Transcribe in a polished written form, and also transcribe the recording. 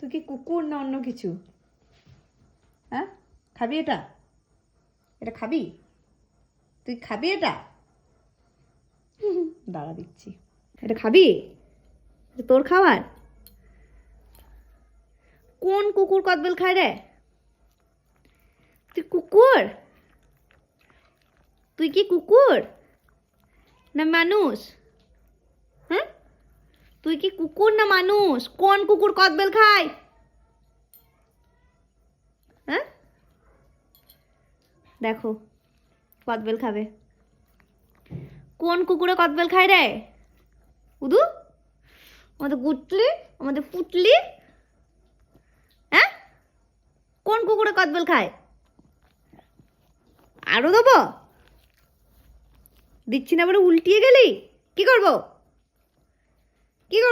তুই কি কুকুর না অন্য কিছু? হ্যাঁ, খাবি এটা? এটা খাবি? তুই খাবি এটা? দাঁড়া দিচ্ছি। এটা খাবি? এটা তোর খাবার? কোন কুকুর কদবেল খায় রে? তুই কুকুর? তুই কি কুকুর না মানুষ? হ্যাঁ, তুই কি কুকুর না মানুষ? কোন কুকুর কদবেল খায়? হ্যাঁ, দেখো কদবেল খাবে। কোন কুকুরে কদবেল খায় রে? উদু, আমাদের গুটলি, আমাদের পুটলি। হ্যাঁ, কোন কুকুরে কদবেল খায়? আরো দেবো? দিচ্ছি না, বলে উল্টিয়ে গেলি। কি করবো? কি করবো?